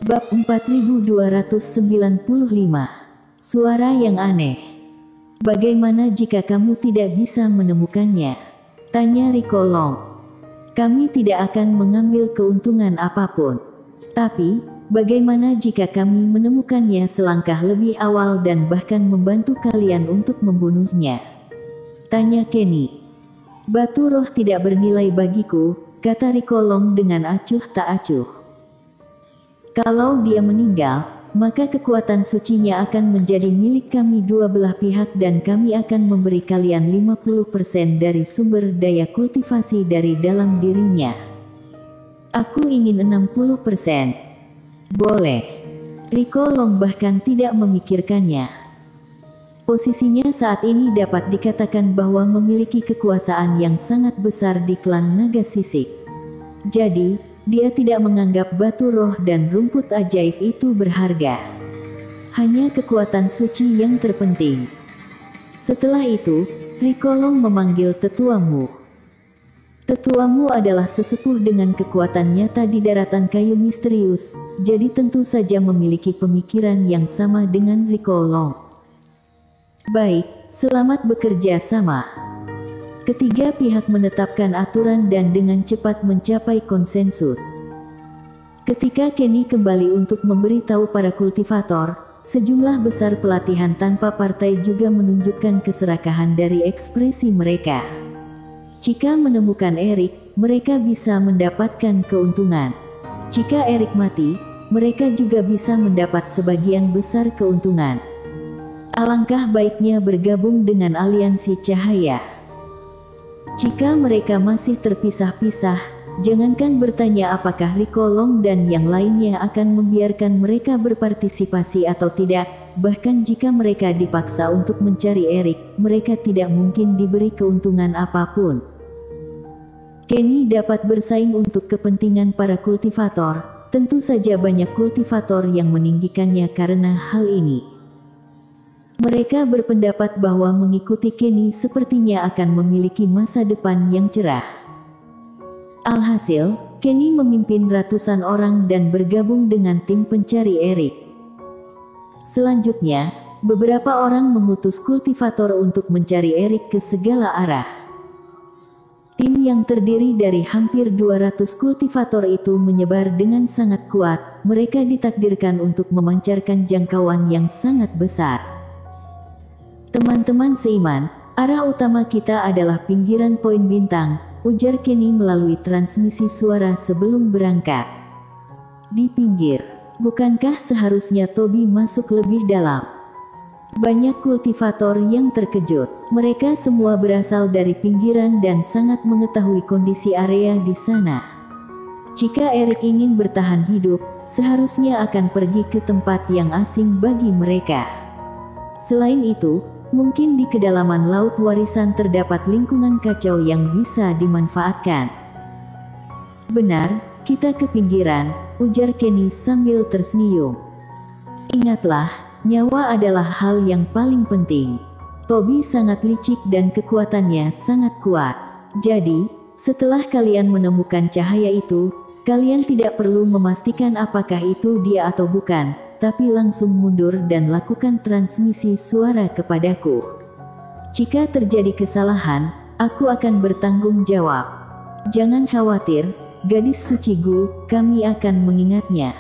Bab 4295. Suara yang aneh. Bagaimana jika kamu tidak bisa menemukannya? Tanya Rico Long. Kami tidak akan mengambil keuntungan apapun. Tapi, bagaimana jika kami menemukannya selangkah lebih awal dan bahkan membantu kalian untuk membunuhnya? Tanya Kenny. Batu roh tidak bernilai bagiku, kata Rico Long dengan acuh tak acuh. Kalau dia meninggal, maka kekuatan sucinya akan menjadi milik kami dua belah pihak dan kami akan memberi kalian 50% dari sumber daya kultivasi dari dalam dirinya. Aku ingin 60%. Boleh. Rico Long bahkan tidak memikirkannya. Posisinya saat ini dapat dikatakan bahwa memiliki kekuasaan yang sangat besar di klan naga sisik. Jadi, dia tidak menganggap batu roh dan rumput ajaib itu berharga. Hanya kekuatan suci yang terpenting. Setelah itu, Rico Long memanggil tetuamu. Tetuamu adalah sesepuh dengan kekuatan nyata di daratan kayu misterius, jadi tentu saja memiliki pemikiran yang sama dengan Rico Long. Baik, selamat bekerja sama. Ketiga pihak menetapkan aturan dan dengan cepat mencapai konsensus. Ketika Kenny kembali untuk memberitahu para kultivator, sejumlah besar pelatihan tanpa partai juga menunjukkan keserakahan dari ekspresi mereka. Jika menemukan Eric, mereka bisa mendapatkan keuntungan. Jika Eric mati, mereka juga bisa mendapat sebagian besar keuntungan. Alangkah baiknya bergabung dengan aliansi cahaya. Jika mereka masih terpisah-pisah, jangankan bertanya apakah Rico Long dan yang lainnya akan membiarkan mereka berpartisipasi atau tidak. Bahkan jika mereka dipaksa untuk mencari Eric, mereka tidak mungkin diberi keuntungan apapun. Kenny dapat bersaing untuk kepentingan para kultivator. Tentu saja banyak kultivator yang meninggikannya karena hal ini. Mereka berpendapat bahwa mengikuti Kenny sepertinya akan memiliki masa depan yang cerah. Alhasil, Kenny memimpin ratusan orang dan bergabung dengan tim pencari Eric. Selanjutnya, beberapa orang mengutus kultivator untuk mencari Eric ke segala arah. Tim yang terdiri dari hampir 200 kultivator itu menyebar dengan sangat kuat. Mereka ditakdirkan untuk memancarkan jangkauan yang sangat besar. Teman-teman seiman, arah utama kita adalah pinggiran poin bintang, ujar Kenny melalui transmisi suara sebelum berangkat. Di pinggir, bukankah seharusnya Toby masuk lebih dalam? Banyak kultivator yang terkejut. Mereka semua berasal dari pinggiran dan sangat mengetahui kondisi area di sana. Jika Eric ingin bertahan hidup, seharusnya akan pergi ke tempat yang asing bagi mereka. Selain itu, mungkin di kedalaman laut warisan terdapat lingkungan kacau yang bisa dimanfaatkan. Benar, kita ke pinggiran, ujar Kenny sambil tersenyum. Ingatlah, nyawa adalah hal yang paling penting. Toby sangat licik dan kekuatannya sangat kuat. Jadi, setelah kalian menemukan cahaya itu, kalian tidak perlu memastikan apakah itu dia atau bukan. Tapi langsung mundur dan lakukan transmisi suara kepadaku. Jika terjadi kesalahan, aku akan bertanggung jawab. Jangan khawatir, gadis suci Gu, kami akan mengingatnya.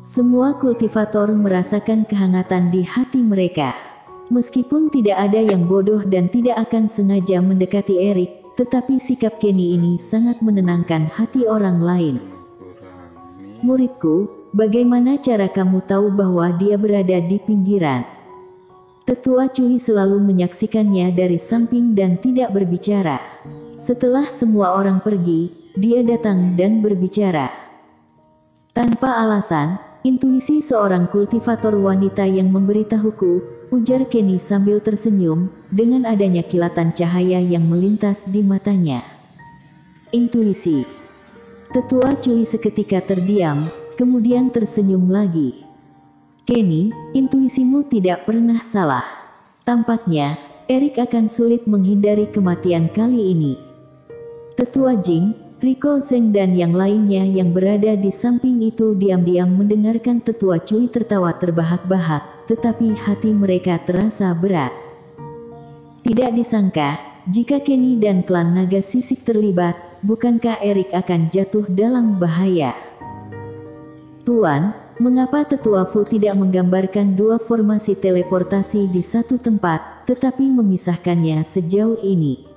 Semua kultivator merasakan kehangatan di hati mereka. Meskipun tidak ada yang bodoh dan tidak akan sengaja mendekati Eric, tetapi sikap Kenny ini sangat menenangkan hati orang lain. Muridku, bagaimana cara kamu tahu bahwa dia berada di pinggiran? Tetua Cui selalu menyaksikannya dari samping dan tidak berbicara. Setelah semua orang pergi, dia datang dan berbicara. Tanpa alasan, intuisi seorang kultivator wanita yang memberitahuku, ujar Kenny sambil tersenyum, dengan adanya kilatan cahaya yang melintas di matanya. Intuisi. Tetua Cui seketika terdiam, kemudian tersenyum lagi. Kenny, intuisimu tidak pernah salah. Tampaknya, Eric akan sulit menghindari kematian kali ini. Tetua Jing, Rico, Zeng dan yang lainnya yang berada di samping itu diam-diam mendengarkan tetua Cui tertawa terbahak-bahak, tetapi hati mereka terasa berat. Tidak disangka, jika Kenny dan klan naga sisik terlibat, bukankah Erik akan jatuh dalam bahaya? Tuan, mengapa tetua Fu tidak menggambarkan dua formasi teleportasi di satu tempat, tetapi memisahkannya sejauh ini?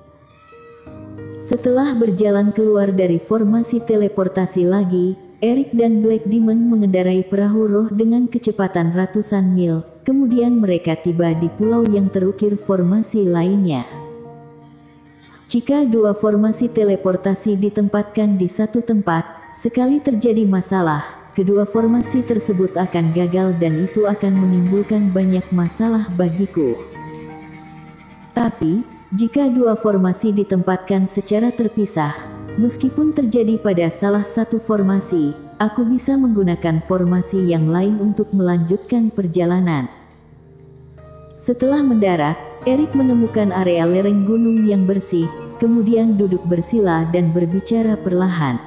Setelah berjalan keluar dari formasi teleportasi lagi, Erik dan Black Demon mengendarai perahu roh dengan kecepatan ratusan mil, kemudian mereka tiba di pulau yang terukir formasi lainnya. Jika dua formasi teleportasi ditempatkan di satu tempat, sekali terjadi masalah, kedua formasi tersebut akan gagal dan itu akan menimbulkan banyak masalah bagiku. Tapi, jika dua formasi ditempatkan secara terpisah, meskipun terjadi pada salah satu formasi, aku bisa menggunakan formasi yang lain untuk melanjutkan perjalanan. Setelah mendarat, Erik menemukan area lereng gunung yang bersih, kemudian duduk bersila dan berbicara perlahan.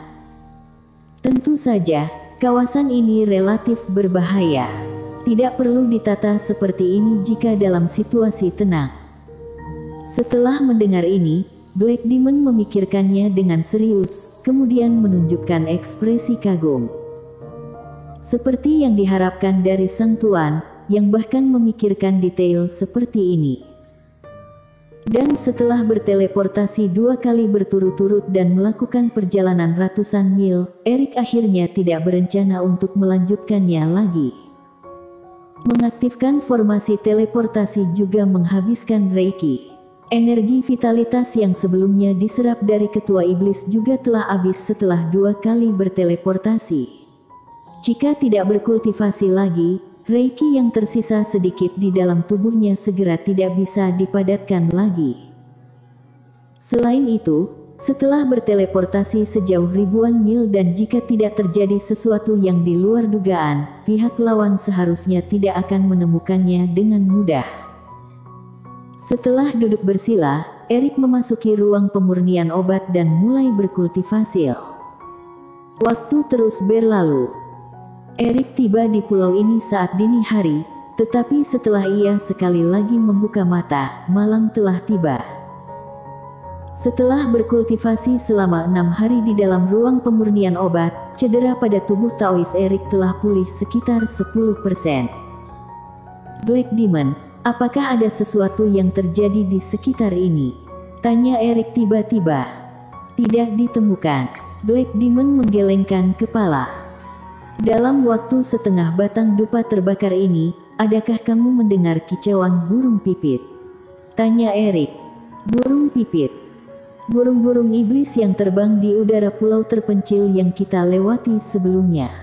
Tentu saja, kawasan ini relatif berbahaya. Tidak perlu ditata seperti ini jika dalam situasi tenang. Setelah mendengar ini, Black Demon memikirkannya dengan serius, kemudian menunjukkan ekspresi kagum. Seperti yang diharapkan dari sang tuan, yang bahkan memikirkan detail seperti ini. Dan setelah berteleportasi 2 kali berturut-turut dan melakukan perjalanan ratusan mil, Erik akhirnya tidak berencana untuk melanjutkannya lagi. Mengaktifkan formasi teleportasi juga menghabiskan Reiki. Energi vitalitas yang sebelumnya diserap dari ketua iblis juga telah habis setelah 2 kali berteleportasi. Jika tidak berkultivasi lagi, Reiki yang tersisa sedikit di dalam tubuhnya segera tidak bisa dipadatkan lagi. Selain itu, setelah berteleportasi sejauh ribuan mil dan jika tidak terjadi sesuatu yang di luar dugaan, pihak lawan seharusnya tidak akan menemukannya dengan mudah. Setelah duduk bersila, Erik memasuki ruang pemurnian obat dan mulai berkultivasi. Waktu terus berlalu. Erik tiba di pulau ini saat dini hari, tetapi setelah ia sekali lagi membuka mata, malam telah tiba. Setelah berkultivasi selama 6 hari di dalam ruang pemurnian obat, cedera pada tubuh Taois Erik telah pulih sekitar 10%. Black Demon, apakah ada sesuatu yang terjadi di sekitar ini? Tanya Erik tiba-tiba. Tidak ditemukan. Black Demon menggelengkan kepala. Dalam waktu setengah batang dupa terbakar ini, adakah kamu mendengar kicauan burung pipit? Tanya Erik. Burung pipit. Burung-burung iblis yang terbang di udara pulau terpencil yang kita lewati sebelumnya.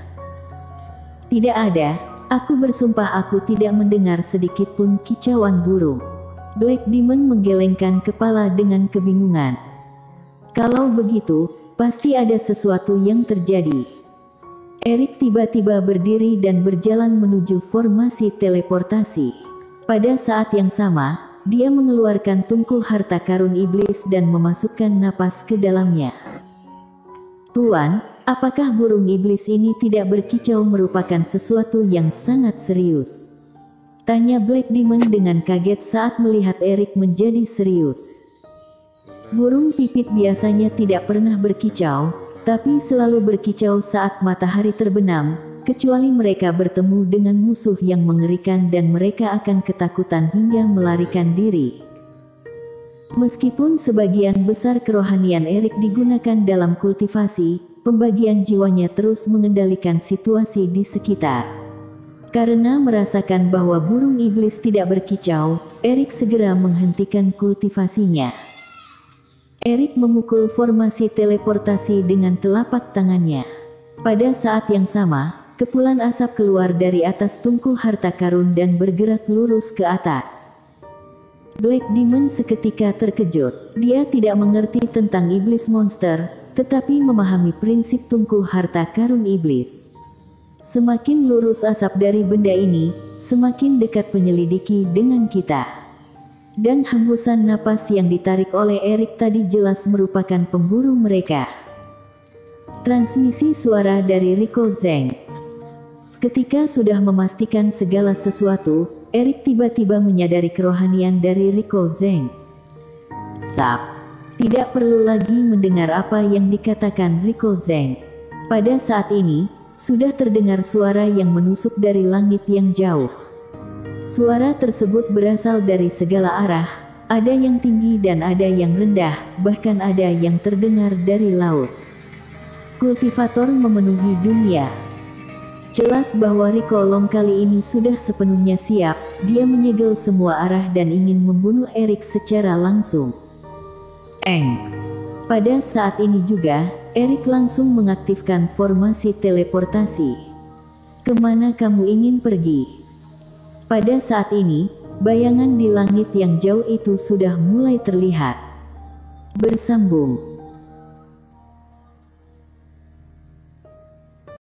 Tidak ada, aku bersumpah aku tidak mendengar sedikit pun kicauan burung. Black Demon menggelengkan kepala dengan kebingungan. Kalau begitu, pasti ada sesuatu yang terjadi. Erik tiba-tiba berdiri dan berjalan menuju formasi teleportasi. Pada saat yang sama, dia mengeluarkan tungku harta karun iblis dan memasukkan napas ke dalamnya. Tuan, apakah burung iblis ini tidak berkicau merupakan sesuatu yang sangat serius? Tanya Black Demon dengan kaget saat melihat Erik menjadi serius. Burung pipit biasanya tidak pernah berkicau, tapi selalu berkicau saat matahari terbenam, kecuali mereka bertemu dengan musuh yang mengerikan dan mereka akan ketakutan hingga melarikan diri. Meskipun sebagian besar kerohanian Erik digunakan dalam kultivasi, pembagian jiwanya terus mengendalikan situasi di sekitar. Karena merasakan bahwa burung iblis tidak berkicau, Erik segera menghentikan kultivasinya. Erik memukul formasi teleportasi dengan telapak tangannya. Pada saat yang sama, kepulan asap keluar dari atas tungku harta karun dan bergerak lurus ke atas. Black Demon seketika terkejut. Dia tidak mengerti tentang iblis monster, tetapi memahami prinsip tungku harta karun iblis. Semakin lurus asap dari benda ini, semakin dekat penyelidiki dengan kita. Dan hembusan napas yang ditarik oleh Erik tadi jelas merupakan pemburu mereka. Transmisi suara dari Rico Zheng. Ketika sudah memastikan segala sesuatu, Erik tiba-tiba menyadari kerohanian dari Rico Zheng. Sap. Tidak perlu lagi mendengar apa yang dikatakan Rico Zheng. Pada saat ini, sudah terdengar suara yang menusuk dari langit yang jauh. Suara tersebut berasal dari segala arah, ada yang tinggi dan ada yang rendah, bahkan ada yang terdengar dari laut. Kultivator memenuhi dunia. Jelas bahwa Rico Long kali ini sudah sepenuhnya siap, dia menyegel semua arah dan ingin membunuh Erik secara langsung. Pada saat ini juga, Erik langsung mengaktifkan formasi teleportasi. Kemana kamu ingin pergi? Pada saat ini, bayangan di langit yang jauh itu sudah mulai terlihat. Bersambung.